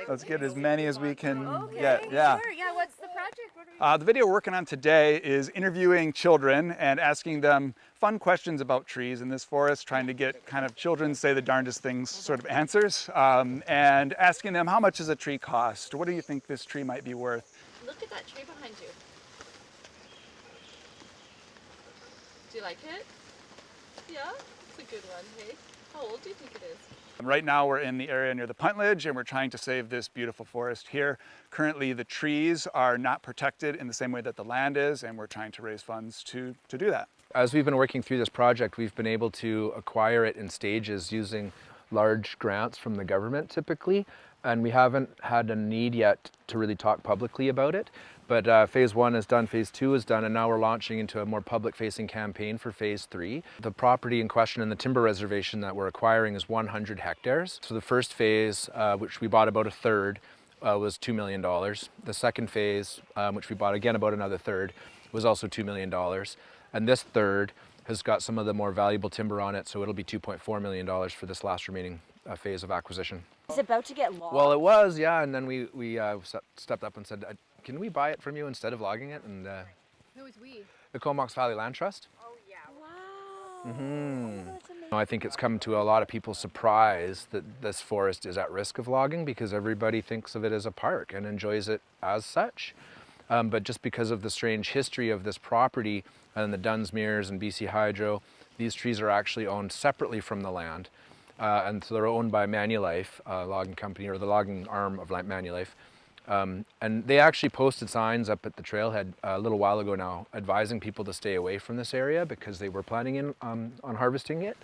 Let's get as many as we can Okay, get. Yeah. sure. Yeah, what's the project? What are we The video we're working on today is interviewing children and asking them fun questions about trees in this forest, trying to get kind of children say the darndest things sort of answers, and asking them how much does a tree cost? What do you think this tree might be worth? Look at that tree behind you. Do you like it? Yeah, it's a good one, hey? How old do you think it is? Right now we're in the area near the Puntledge and we're trying to save this beautiful forest here. Currently the trees are not protected in the same way that the land is, and we're trying to raise funds to do that. As we've been working through this project, we've been able to acquire it in stages using large grants from the government typically, and we haven't had a need yet to really talk publicly about it. But phase 1 is done, phase 2 is done, and now we're launching into a more public-facing campaign for phase 3. The property in question in the timber reservation that we're acquiring is 100 hectares. So the first phase, which we bought about a third, was $2 million. The second phase, which we bought again about another third, was also $2 million. And this third has got some of the more valuable timber on it, so it'll be $2.4 million for this last remaining phase of acquisition. It's about to get logged. Well, it was, yeah, and then we stepped up and said, can we buy it from you instead of logging it? And Who is we? the Comox Valley Land Trust. Oh, yeah. Wow. Mm-hmm. Oh, that's amazing. I think it's come to a lot of people's surprise that this forest is at risk of logging because everybody thinks of it as a park and enjoys it as such. But just because of the strange history of this property and the Dunsmuirs and BC Hydro, these trees are actually owned separately from the land. And so they're owned by Manulife, logging company, or the logging arm of Manulife. And they actually posted signs up at the trailhead a little while ago now advising people to stay away from this area because they were planning on harvesting it.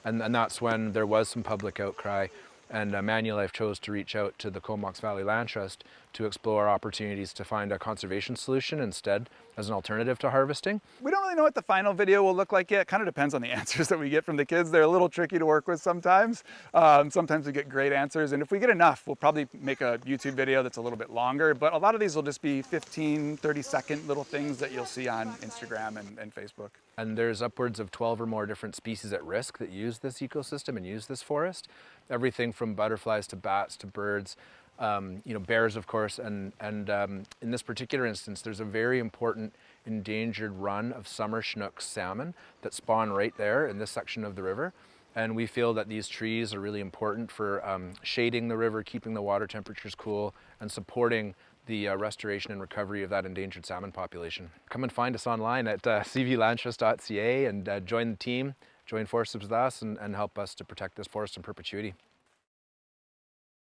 And that's when there was some public outcry, and Manulife chose to reach out to the Comox Valley Land Trust to explore opportunities to find a conservation solution instead as an alternative to harvesting. We don't really know what the final video will look like yet. It kind of depends on the answers that we get from the kids. They're a little tricky to work with sometimes. Sometimes we get great answers, and if we get enough, we'll probably make a YouTube video that's a little bit longer, but a lot of these will just be 15, 30-second little things that you'll see on Instagram and Facebook. And there's upwards of 12 or more different species at risk that use this ecosystem and use this forest. Everything from butterflies to bats to birds, bears, of course, and in this particular instance, there's a very important endangered run of summer Chinook salmon that spawn right there in this section of the river. And we feel that these trees are really important for shading the river, keeping the water temperatures cool, and supporting the restoration and recovery of that endangered salmon population. Come and find us online at cvlandtrust.ca and join the team, join forces with us, and help us to protect this forest in perpetuity.